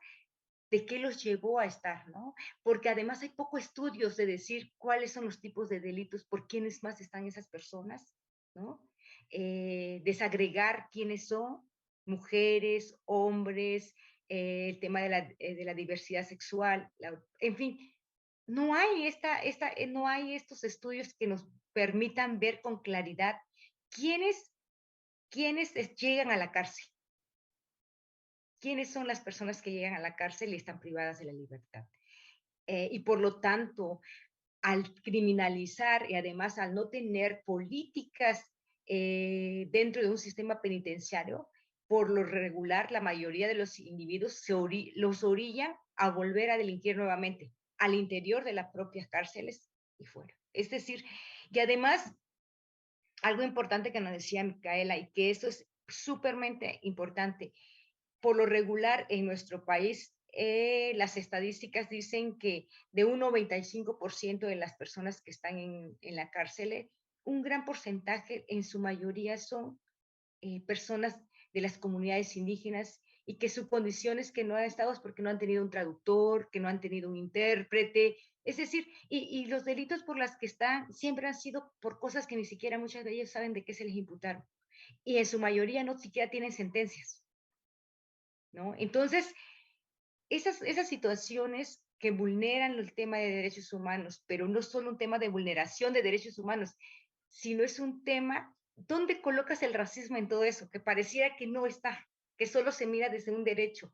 de qué los llevó a estar, ¿no? Porque además hay poco estudios de decir cuáles son los tipos de delitos, por quiénes más están esas personas, ¿no? Desagregar quiénes son, mujeres, hombres, el tema de la diversidad sexual, en fin, no hay estos estudios que nos permitan ver con claridad quiénes, llegan a la cárcel, quiénes son las personas que llegan a la cárcel y están privadas de la libertad. Y por lo tanto, al criminalizar y además al no tener políticas dentro de un sistema penitenciario, por lo regular, la mayoría de los individuos los orillan a volver a delinquir nuevamente al interior de las propias cárceles y fuera. Es decir, y además, algo importante que nos decía Micaela y que eso es súpermente importante, por lo regular en nuestro país, las estadísticas dicen que de un 95% de las personas que están en la cárcel, un gran porcentaje, en su mayoría, son personas de las comunidades indígenas y que su condición es que no han estado es porque no han tenido un traductor, que no han tenido un intérprete, es decir, y los delitos por las que están siempre han sido por cosas que ni siquiera muchas de ellos saben de qué se les imputaron. Y en su mayoría no siquiera tienen sentencias, ¿no? Entonces, esas situaciones que vulneran el tema de derechos humanos, pero no solo un tema de vulneración de derechos humanos, sino es un tema, ¿dónde colocas el racismo en todo eso? Que pareciera que no está, que solo se mira desde un derecho.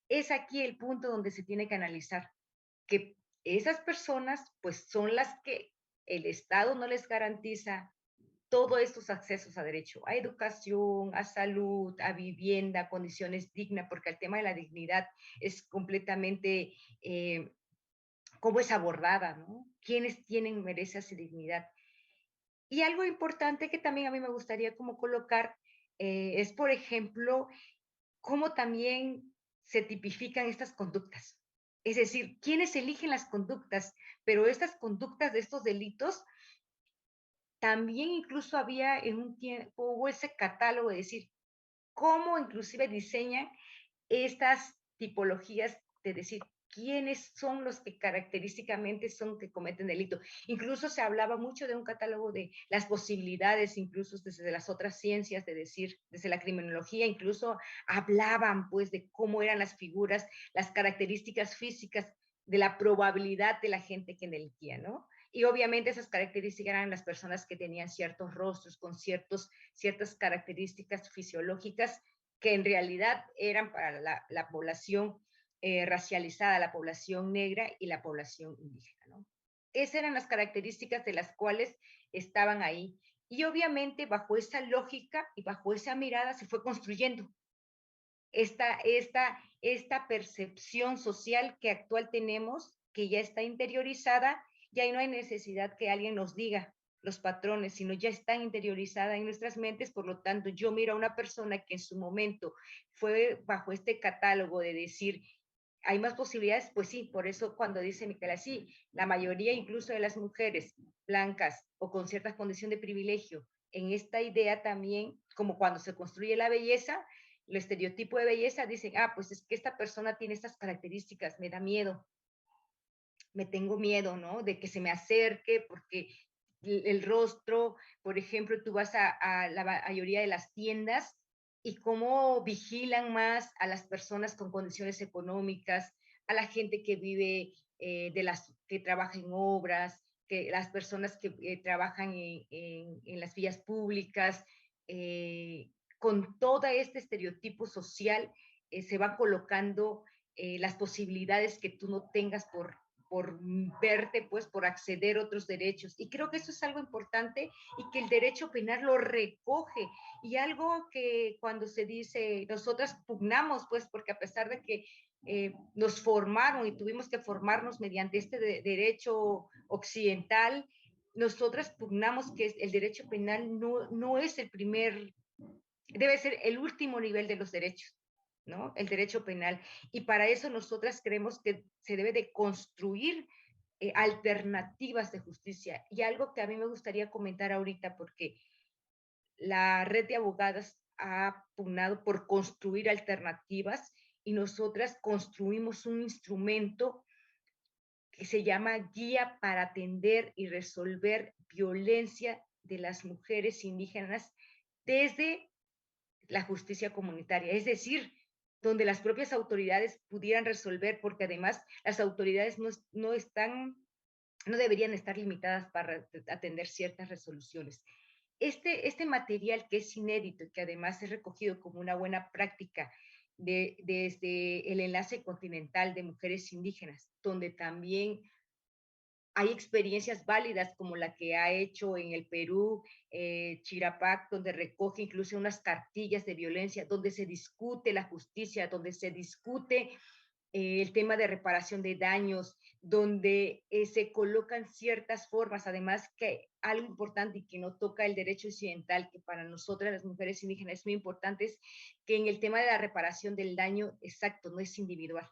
Es aquí el punto donde se tiene que analizar, que esas personas pues son las que el Estado no les garantiza todos estos accesos a derecho, a educación, a salud, a vivienda, a condiciones dignas, porque el tema de la dignidad es completamente cómo es abordada, ¿no? ¿Quiénes merecen esa dignidad? Y algo importante que también a mí me gustaría como colocar es, por ejemplo, cómo también se tipifican estas conductas. Es decir, quiénes eligen las conductas, pero estas conductas de estos delitos también incluso había en un tiempo, hubo ese catálogo de decir cómo inclusive diseñan estas tipologías de decir quiénes son los que característicamente son que cometen delito. Incluso se hablaba mucho de un catálogo de las posibilidades, incluso desde las otras ciencias, de decir, desde la criminología, incluso hablaban pues de cómo eran las figuras, las características físicas de la probabilidad de la gente que delinquía, ¿no? Y obviamente esas características eran las personas que tenían ciertos rostros con ciertas características fisiológicas que en realidad eran para la población racializada, la población negra y la población indígena, ¿no? Esas eran las características de las cuales estaban ahí. Y obviamente bajo esa lógica y bajo esa mirada se fue construyendo esta percepción social que actual tenemos, que ya está interiorizada, y ahí no hay necesidad que alguien nos diga los patrones, sino ya están interiorizadas en nuestras mentes. Por lo tanto, yo miro a una persona que en su momento fue bajo este catálogo de decir, hay más posibilidades, pues sí, por eso cuando dice Micaela, sí, la mayoría incluso de las mujeres blancas o con cierta condición de privilegio, en esta idea también, como cuando se construye la belleza, el estereotipo de belleza, dicen, pues es que esta persona tiene estas características, me da miedo, me tengo miedo, ¿no? De que se me acerque, porque el rostro, por ejemplo, tú vas a la mayoría de las tiendas y cómo vigilan más a las personas con condiciones económicas, a la gente que vive, que trabaja en obras, que las personas que trabajan en las vías públicas, con todo este estereotipo social, se va colocando las posibilidades que tú no tengas por verte, pues, por acceder a otros derechos. Y creo que eso es algo importante y que el derecho penal lo recoge. Y algo que cuando se dice, nosotras pugnamos, pues, porque a pesar de que nos formaron y tuvimos que formarnos mediante este derecho occidental, nosotras pugnamos que el derecho penal no es el primer, debe ser el último nivel de los derechos, ¿no? El derecho penal. Y para eso nosotras creemos que se debe de construir alternativas de justicia. Y algo que a mí me gustaría comentar ahorita, porque la red de abogadas ha pugnado por construir alternativas y nosotras construimos un instrumento que se llama Guía para atender y resolver violencia de las mujeres indígenas desde la justicia comunitaria, es decir, donde las propias autoridades pudieran resolver, porque además las autoridades no deberían estar limitadas para atender ciertas resoluciones. Este material que es inédito y que además es recogido como una buena práctica desde el Enlace Continental de Mujeres Indígenas, donde también hay experiencias válidas como la que ha hecho en el Perú, Chirapac, donde recoge incluso unas cartillas de violencia, donde se discute la justicia, donde se discute el tema de reparación de daños, donde se colocan ciertas formas, además que algo importante y que no toca el derecho occidental, que para nosotras las mujeres indígenas es muy importante, es que en el tema de la reparación del daño, exacto, no es individual,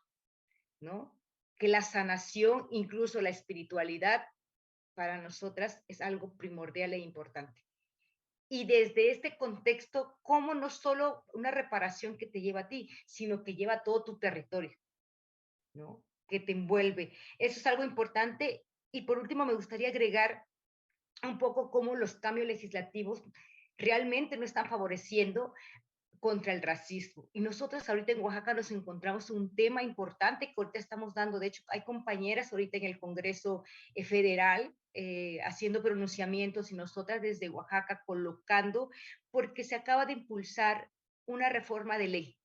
¿no? Que la sanación, incluso la espiritualidad, para nosotras es algo primordial e importante. Y desde este contexto, cómo no solo una reparación que te lleva a ti, sino que lleva a todo tu territorio, ¿no? Que te envuelve. Eso es algo importante. Y por último, me gustaría agregar un poco cómo los cambios legislativos realmente no están favoreciendo contra el racismo. Y nosotros ahorita en Oaxaca nos encontramos un tema importante que ahorita estamos dando. De hecho, hay compañeras ahorita en el Congreso Federal haciendo pronunciamientos y nosotras desde Oaxaca colocando, porque se acaba de impulsar una reforma de ley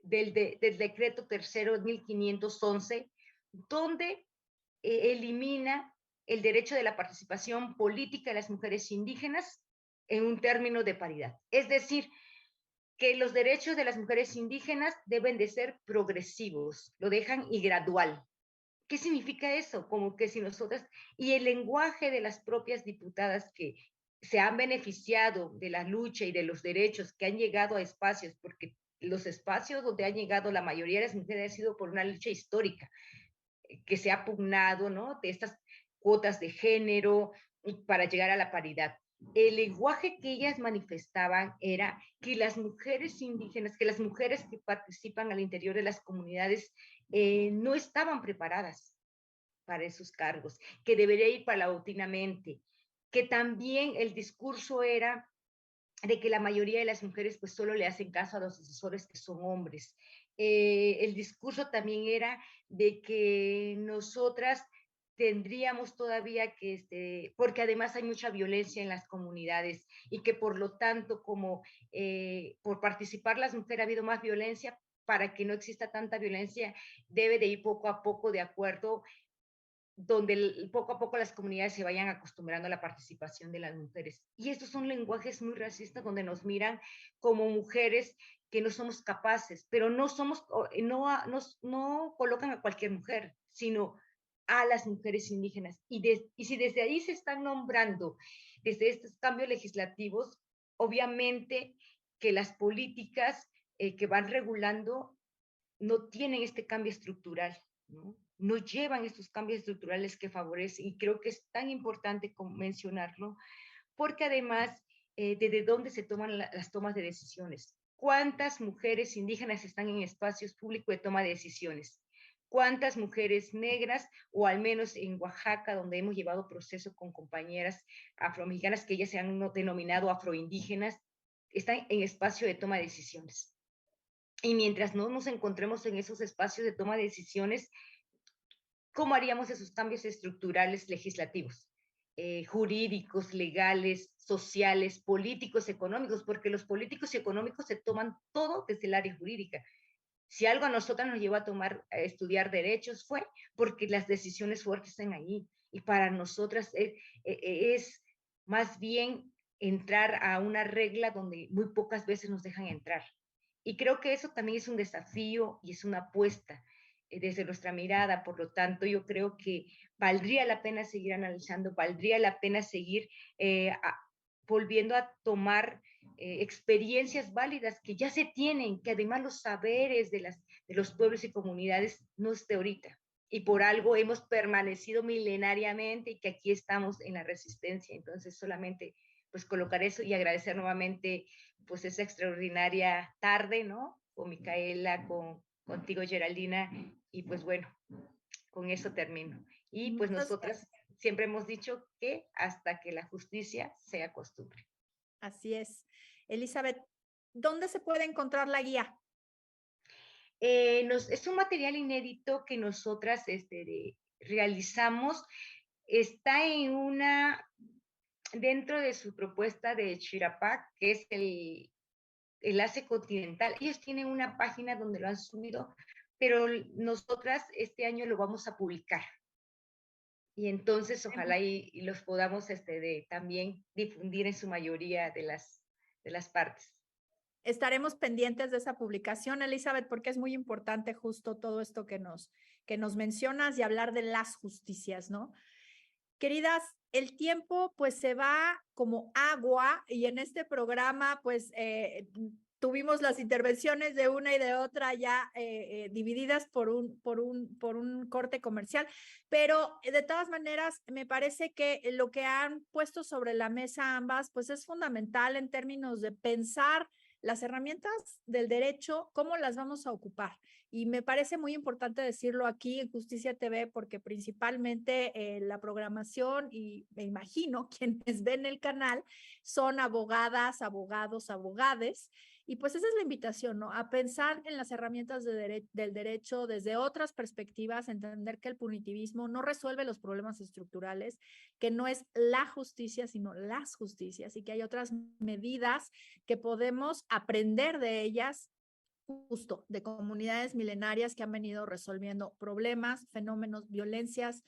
del decreto tercero 1511, donde elimina el derecho de la participación política de las mujeres indígenas en un término de paridad. Es decir, que los derechos de las mujeres indígenas deben de ser progresivos, lo dejan y gradual. ¿Qué significa eso? Como que si nosotras, y el lenguaje de las propias diputadas que se han beneficiado de la lucha y de los derechos, que han llegado a espacios, porque los espacios donde han llegado la mayoría de las mujeres ha sido por una lucha histórica, que se ha pugnado, ¿no? De estas cuotas de género para llegar a la paridad. El lenguaje que ellas manifestaban era que las mujeres indígenas, que las mujeres que participan al interior de las comunidades no estaban preparadas para esos cargos, que debería ir paulatinamente, que también el discurso era de que la mayoría de las mujeres pues solo le hacen caso a los asesores que son hombres. El discurso también era de que nosotras tendríamos todavía que, porque además hay mucha violencia en las comunidades y que por lo tanto como por participar las mujeres ha habido más violencia, para que no exista tanta violencia debe de ir poco a poco de acuerdo donde poco a poco las comunidades se vayan acostumbrando a la participación de las mujeres. Y estos son lenguajes muy racistas donde nos miran como mujeres que no somos capaces, pero no colocan a cualquier mujer, sino a las mujeres indígenas. Y si desde ahí se están nombrando, desde estos cambios legislativos, obviamente que las políticas que van regulando no tienen este cambio estructural, ¿no? No llevan estos cambios estructurales que favorecen, y creo que es tan importante mencionarlo, porque además, ¿desde dónde se toman las tomas de decisiones? ¿Cuántas mujeres indígenas están en espacios públicos de toma de decisiones? ¿Cuántas mujeres negras, o al menos en Oaxaca, donde hemos llevado proceso con compañeras afromexicanas que ellas se han denominado afroindígenas, están en espacio de toma de decisiones? Y mientras no nos encontremos en esos espacios de toma de decisiones, ¿cómo haríamos esos cambios estructurales legislativos, jurídicos, legales, sociales, políticos, económicos? Porque los políticos y económicos se toman todo desde el área jurídica. Si algo a nosotras nos llevó a estudiar derechos, fue porque las decisiones fuertes están ahí. Y para nosotras es más bien entrar a una regla donde muy pocas veces nos dejan entrar. Y creo que eso también es un desafío y es una apuesta desde nuestra mirada. Por lo tanto, yo creo que valdría la pena seguir analizando, valdría la pena seguir volviendo a tomar experiencias válidas que ya se tienen, que además los saberes de los pueblos y comunidades no es de ahorita. Y por algo hemos permanecido milenariamente y que aquí estamos en la resistencia. Entonces, solamente pues colocar eso y agradecer nuevamente pues esa extraordinaria tarde, ¿no? Con Micaela, contigo, Geraldina, y pues bueno, con eso termino. Y pues nosotras siempre hemos dicho que hasta que la justicia sea costumbre. Así es. Elizabeth, ¿dónde se puede encontrar la guía? Es un material inédito que nosotras realizamos. Está dentro de su propuesta de Chirapac, que es el enlace continental. Ellos tienen una página donde lo han subido, pero nosotras este año lo vamos a publicar. Y entonces ojalá y los podamos también difundir en su mayoría de las partes. Estaremos pendientes de esa publicación, Elizabeth, porque es muy importante justo todo esto que nos mencionas y hablar de las justicias, ¿no? Queridas, el tiempo pues se va como agua y en este programa pues tuvimos las intervenciones de una y de otra ya divididas por un corte comercial, pero de todas maneras me parece que lo que han puesto sobre la mesa ambas pues es fundamental en términos de pensar las herramientas del derecho, ¿cómo las vamos a ocupar? Y me parece muy importante decirlo aquí en Justicia TV porque principalmente la programación y me imagino quienes ven el canal son abogadas, abogados, abogades. Y pues esa es la invitación, ¿no? A pensar en las herramientas del derecho desde otras perspectivas, entender que el punitivismo no resuelve los problemas estructurales, que no es la justicia, sino las justicias y que hay otras medidas que podemos aprender de ellas justo de comunidades milenarias que han venido resolviendo problemas, fenómenos, violencias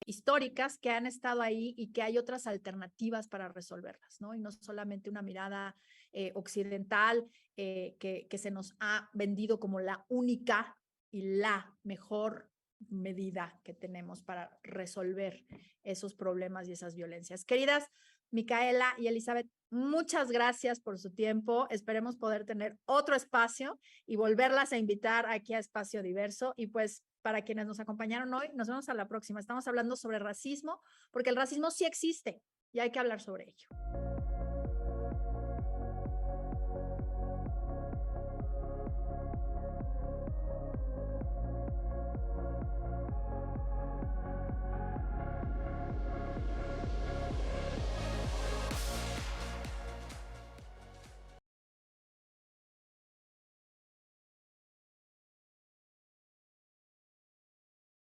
históricas que han estado ahí y que hay otras alternativas para resolverlas, ¿no? Y no solamente una mirada occidental que se nos ha vendido como la única y la mejor medida que tenemos para resolver esos problemas y esas violencias. Queridas Micaela y Elizabeth, muchas gracias por su tiempo. Esperemos poder tener otro espacio y volverlas a invitar aquí a Espacio Diverso. Y pues para quienes nos acompañaron hoy, nos vemos a la próxima. Estamos hablando sobre racismo, porque el racismo sí existe y hay que hablar sobre ello.